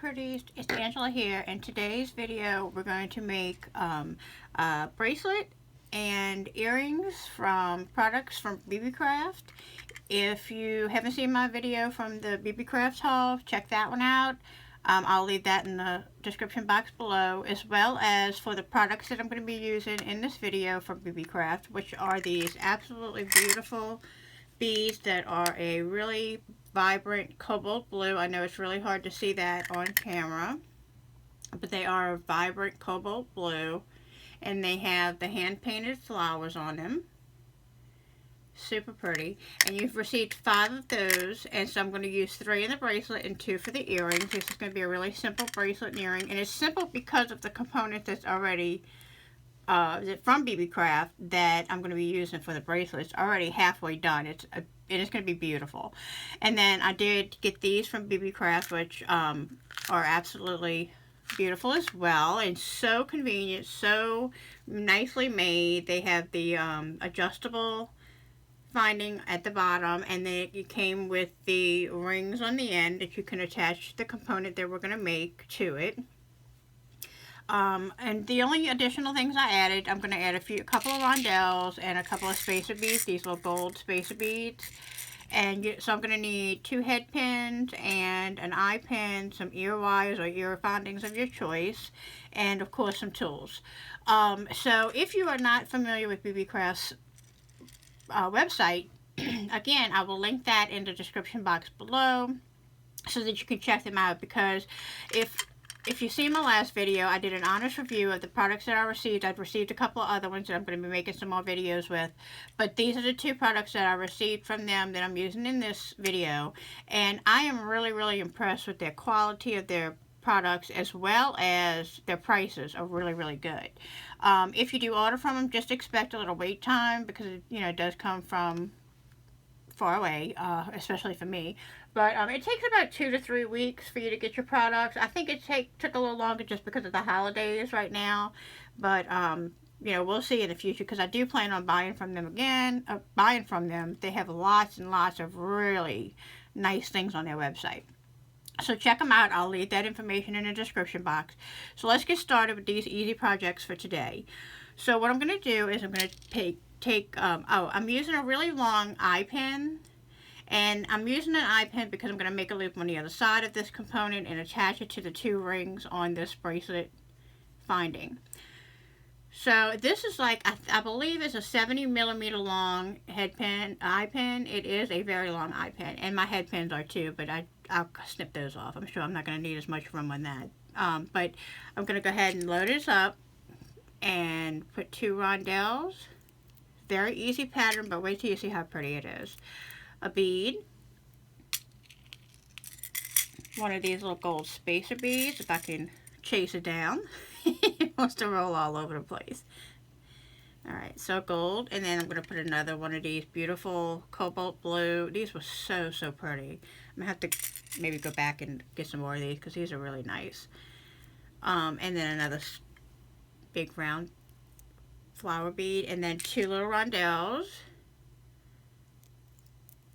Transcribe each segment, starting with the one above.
Pretties, it's Angela here. In today's video we're going to make a bracelet and earrings from products from BeeBeeCraft. If you haven't seen my video from the BeeBeeCraft haul, check that one out. I'll leave that in the description box below, as well as for the products that I'm going to be using in this video from BeeBeeCraft, which are these absolutely beautiful beads that are a really vibrant cobalt blue. I know it's really hard to see that on camera, but they are a vibrant cobalt blue, and they have the hand painted flowers on them. Super pretty. And you've received 5 of those, and so I'm going to use 3 in the bracelet and 2 for the earrings. This is going to be a really simple bracelet and earring, and it's simple because of the component that's already from BeeBeeCraft that I'm going to be using for the bracelet. It's already halfway done. It's going to be beautiful. And then I did get these from BeeBeeCraft, which are absolutely beautiful as well, and so convenient, so nicely made. They have the adjustable finding at the bottom, and then it came with the rings on the end that you can attach the component that we're going to make to it. And the only additional things I added, I'm going to add a couple of rondelles and a couple of spacer beads, these little gold spacer beads. And so I'm going to need 2 head pins and an eye pin, some ear wires or ear findings of your choice, and of course some tools. So if you are not familiar with BeeBeeCraft's website, again, I will link that in the description box below so that you can check them out, because if you see my last video, I did an honest review of the products that I received. I've received a couple of other ones that I'm going to be making some more videos with. But these are the 2 products that I received from them that I'm using in this video. And I am really, really impressed with their quality of their products, as well as their prices are really, really good. If you do order from them, just expect a little wait time, because it does come from far away, especially for me. But it takes about 2 to 3 weeks for you to get your products. I think it took a little longer just because of the holidays right now. But we'll see in the future, because I do plan on buying from them again. They have lots and lots of really nice things on their website. So check them out. I'll leave that information in the description box. So let's get started with these easy projects for today. So what I'm going to do is I'm going to I'm using a really long eye pin. And I'm using an eye pin because I'm going to make a loop on the other side of this component and attach it to the 2 rings on this bracelet finding. So this is like, I believe it's a 70mm long eye pin. It is a very long eye pin, and my head pins are too, but I'll snip those off. I'm sure I'm not going to need as much room on that. But I'm going to go ahead and load this up and put 2 rondelles. Very easy pattern, but wait till you see how pretty it is. A bead, one of these little gold spacer beads, if I can chase it down. It wants to roll all over the place. Alright, so gold, and then I'm going to put another one of these beautiful cobalt blue. These were so, so pretty. I'm going to have to maybe go back and get some more of these, because these are really nice. And then another big round flower bead, and then 2 little rondelles.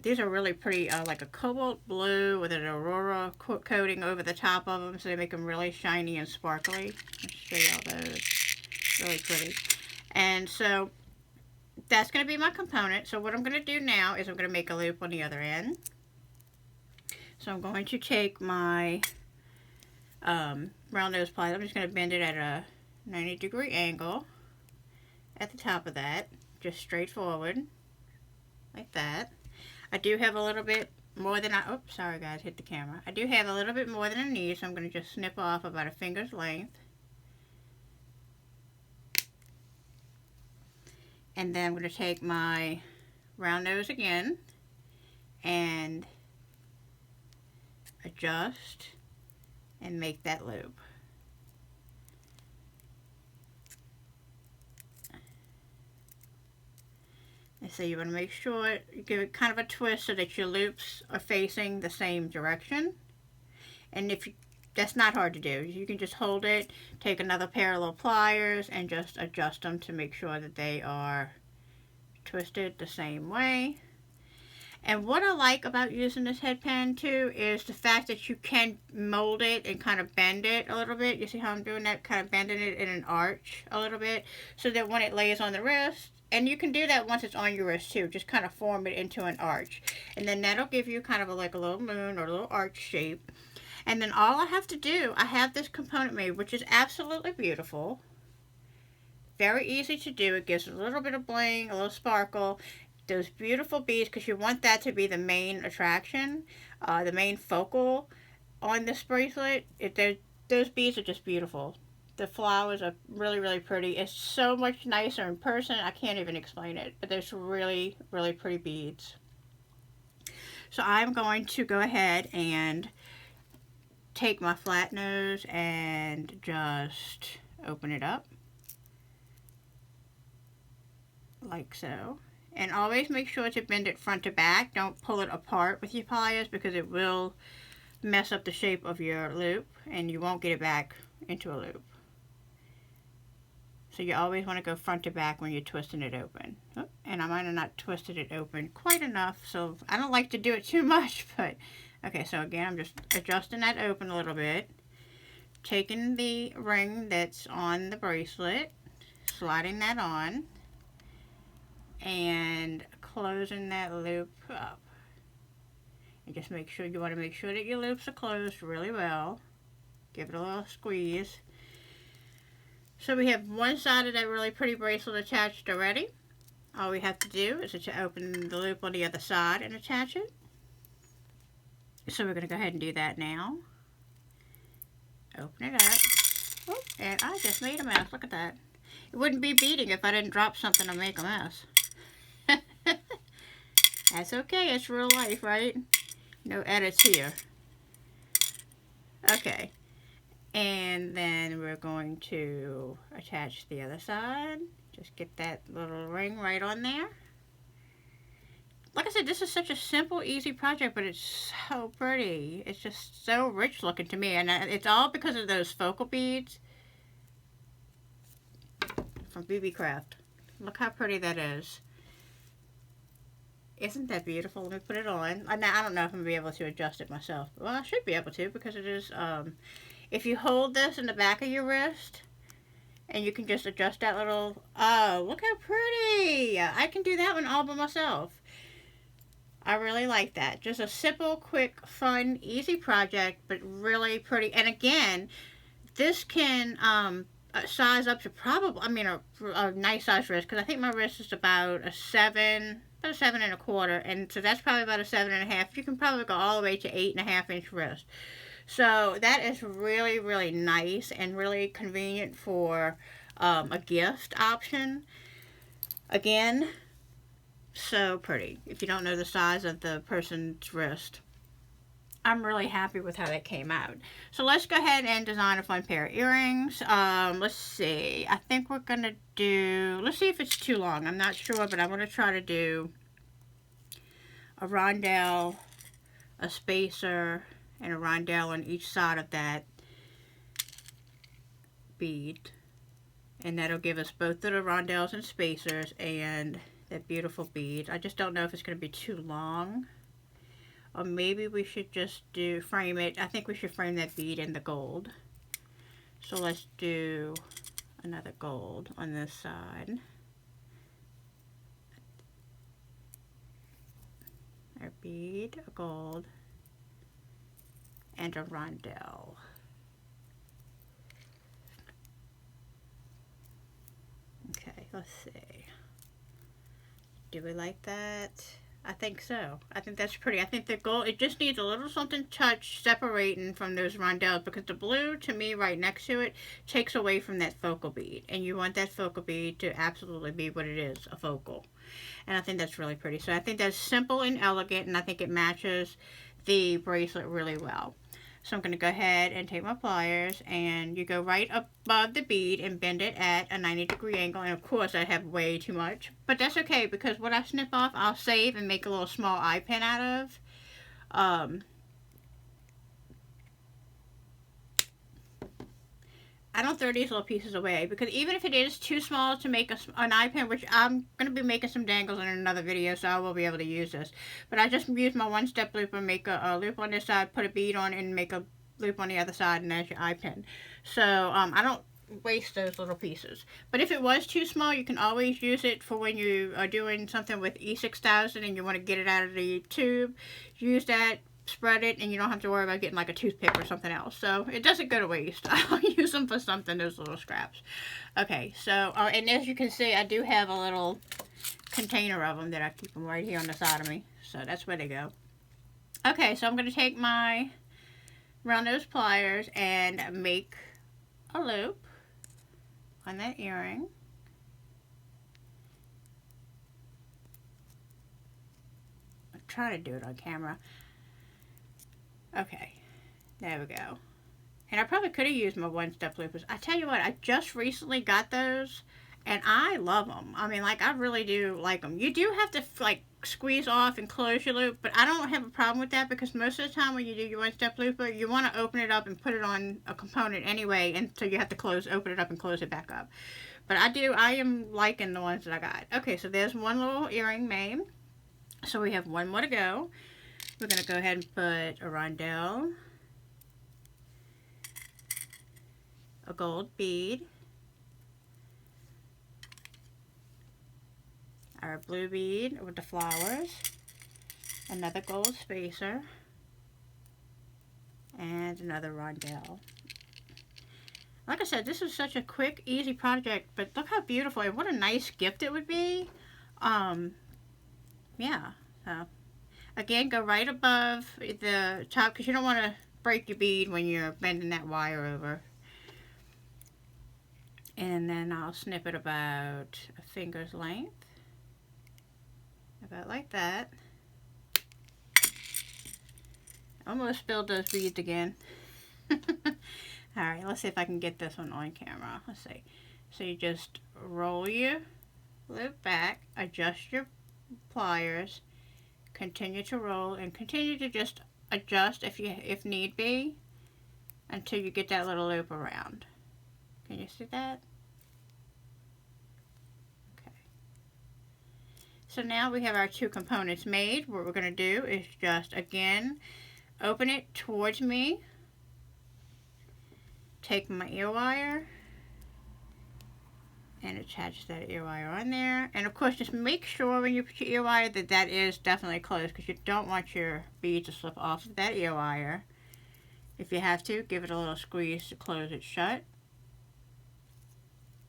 These are really pretty, like a cobalt blue with an aurora coating over the top of them, so they make them really shiny and sparkly. Let's show you all those. Really pretty. And so that's going to be my component. So what I'm going to do now is I'm going to make a loop on the other end. So I'm going to take my round nose pliers. I'm just going to bend it at a 90-degree angle at the top of that, just straight forward, like that. I do have a little bit more than oops, sorry guys, hit the camera. I do have a little bit more than I need, so I'm going to just snip off about a finger's length. And then I'm going to take my round nose again and adjust and make that loop. And so you want to make sure you give it kind of a twist so that your loops are facing the same direction. And that's not hard to do. You can just hold it, take another pair of little pliers, and just adjust them to make sure that they are twisted the same way. And what I like about using this head pin too is the fact that you can mold it and kind of bend it a little bit. You see how I'm doing that? Kind of bending it in an arch a little bit so that when it lays on the wrist, and you can do that once it's on your wrist too, just kind of form it into an arch. And then that'll give you kind of like a little moon or a little arch shape. And then all I have to do, I have this component made, which is absolutely beautiful. Very easy to do. It gives a little bit of bling, a little sparkle. Those beautiful beads, because you want that to be the main attraction, the main focal on this bracelet. Those beads are just beautiful. The flowers are really, really pretty. It's so much nicer in person. I can't even explain it. But there's really, really pretty beads. So I'm going to go ahead and take my flat nose and just open it up. Like so. And always make sure to bend it front to back. Don't pull it apart with your pliers because it will mess up the shape of your loop and you won't get it back into a loop. So you always want to go front to back when you're twisting it open. Oh, and I might have not twisted it open quite enough, so I don't like to do it too much, but okay, so again, I'm just adjusting that open a little bit. Taking the ring that's on the bracelet, sliding that on, and closing that loop up. And just make sure, you want to make sure that your loops are closed really well. Give it a little squeeze. So we have one side of that really pretty bracelet attached already. All we have to do is to open the loop on the other side and attach it. So we're going to go ahead and do that now. Open it up. Oh, and I just made a mess. Look at that. It wouldn't be beading if I didn't drop something to make a mess. That's okay. It's real life, right? No edits here. Okay. And then we're going to attach the other side. Just get that little ring right on there. Like I said, this is such a simple, easy project, but it's so pretty. It's just so rich looking to me. And it's all because of those focal beads from BeeBeeCraft. Look how pretty that is. Isn't that beautiful? Let me put it on. Now, I don't know if I'm going to be able to adjust it myself. Well, I should be able to because it is... if you hold this in the back of your wrist, and you can just adjust that little... Oh, look how pretty! I can do that one all by myself. I really like that. Just a simple, quick, fun, easy project, but really pretty. And again, this can size up to probably, I mean, a nice size wrist, because I think my wrist is about a 7 1/4, and so that's probably about a 7.5. You can probably go all the way to 8.5 inch wrist. So that is really, really nice and really convenient for a gift option. Again, so pretty. If you don't know the size of the person's wrist, I'm really happy with how that came out. So let's go ahead and design a fun pair of earrings. Let's see. I think we're going to do, let's see if it's too long. I'm not sure, but I'm going to try to do a rondelle, a spacer, and a rondelle on each side of that bead. And that'll give us both of the rondelles and spacers and that beautiful bead. I just don't know if it's going to be too long. Or maybe we should just frame it. I think we should frame that bead in the gold. So let's do another gold on this side. A bead, a gold, and a rondelle. Okay, let's see. Do we like that? I think so. I think that's pretty. I think the gold, it just needs a little something touch separating from those rondelles, because the blue, to me, right next to it, takes away from that focal bead. And you want that focal bead to absolutely be what it is, a focal. And I think that's really pretty. So I think that's simple and elegant, and I think it matches the bracelet really well. So I'm going to go ahead and take my pliers, and you go right above the bead and bend it at a 90-degree angle. And of course I have way too much, but that's okay, because what I snip off I'll save and make a little small eye pin out of. I don't throw these little pieces away, because even if it is too small to make an eye pin, which I'm going to be making some dangles in another video, so I will be able to use this. But I just use my one-step loop and make a loop on this side, put a bead on, and make a loop on the other side, and there's your eye pin. So I don't waste those little pieces. But if it was too small, you can always use it for when you are doing something with E6000 and you want to get it out of the tube. Use that, spread it, and you don't have to worry about getting like a toothpick or something else. So it doesn't go to waste. I'll use them for something, those little scraps. Okay, so and as you can see, I do have a little container of them that I keep them right here on the side of me. So that's where they go. Okay, so I'm going to take my round nose pliers and make a loop on that earring. I'm trying to do it on camera. Okay, there we go. And I probably could have used my one-step loopers. I tell you what, I just recently got those, and I love them. I mean, like, I really do like them. You do have to, like, squeeze off and close your loop, but I don't have a problem with that, because most of the time when you do your one-step looper, you want to open it up and put it on a component anyway, and so you have to open it up and close it back up. But I am liking the ones that I got. Okay, so there's one little earring made. So we have one more to go. We're going to go ahead and put a rondelle, a gold bead, our blue bead with the flowers, another gold spacer, and another rondelle. Like I said, this is such a quick, easy project, but look how beautiful and what a nice gift it would be. Yeah, so again, go right above the top, because you don't want to break your bead when you're bending that wire over. And then I'll snip it about a finger's length. About like that. Almost spilled those beads again. Alright, let's see if I can get this one on camera. Let's see. So you just roll your loop back, adjust your pliers, continue to roll, and continue to just adjust if need be until you get that little loop around. Can you see that? Okay. So now we have our two components made. What we're going to do is just, again, open it towards me, take my ear wire, and attach that ear wire on there. And of course, just make sure when you put your ear wire that that is definitely closed, because you don't want your bead to slip off of that ear wire. If you have to, give it a little squeeze to close it shut.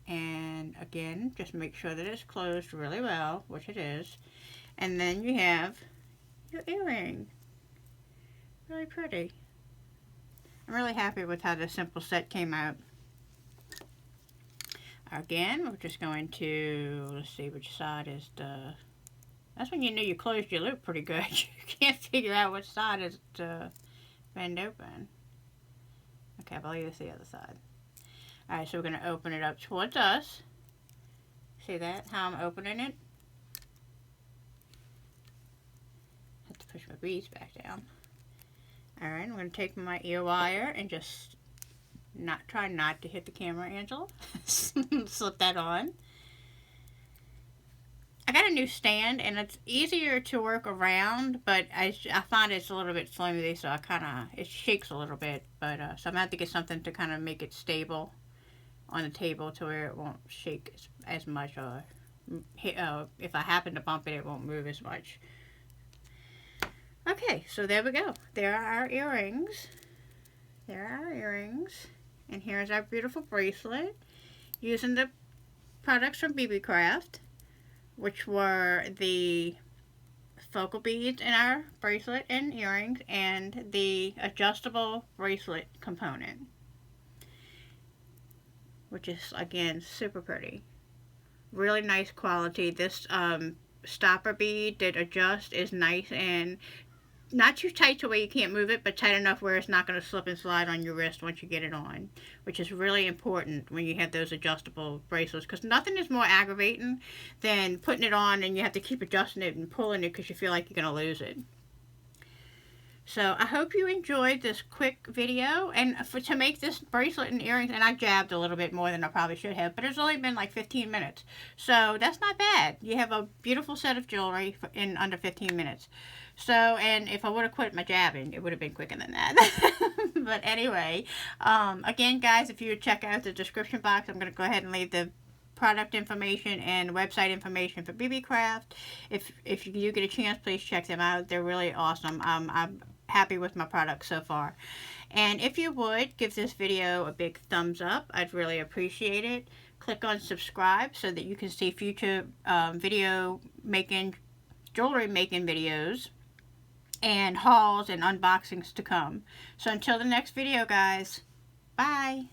And again, just make sure that it's closed really well, which it is. And then you have your earring. Really pretty. I'm really happy with how this simple set came out. Again, we're just going to, let's see which side is the, that's when you know you closed your loop pretty good. You can't figure out which side is to bend open. Okay, I believe it's the other side. Alright, so we're going to open it up towards us. See that? How I'm opening it? Have to push my beads back down. Alright, I'm going to take my ear wire and just try not to hit the camera, Angela. Slip that on. I got a new stand, and it's easier to work around, but I find it's a little bit flimsy, so it shakes a little bit. But so I'm going to have to get something to kind of make it stable on the table to where it won't shake as much, or if I happen to bump it, it won't move as much. Okay, so there we go. There are our earrings. There are our earrings. And here's our beautiful bracelet using the products from BeeBeeCraft, which were the focal beads in our bracelet and earrings, and the adjustable bracelet component, which is, again, super pretty. Really nice quality. This stopper bead that adjusts is nice and not too tight to where you can't move it, but tight enough where it's not going to slip and slide on your wrist once you get it on, which is really important when you have those adjustable bracelets, because nothing is more aggravating than putting it on and you have to keep adjusting it and pulling it because you feel like you're going to lose it. So I hope you enjoyed this quick video, and to make this bracelet and earrings, and I jabbed a little bit more than I probably should have, but it's only been like 15 minutes. So that's not bad. You have a beautiful set of jewelry in under 15 minutes. So, and if I would have quit my jabbing, it would have been quicker than that. But anyway, again guys, if you would check out the description box, I'm going to go ahead and leave the product information and website information for BeeBeeCraft. If you do get a chance, please check them out. They're really awesome. I'm happy with my products so far. And if you would, give this video a big thumbs up. I'd really appreciate it. Click on subscribe so that you can see future jewelry making videos and hauls and unboxings to come. So until the next video, guys, bye.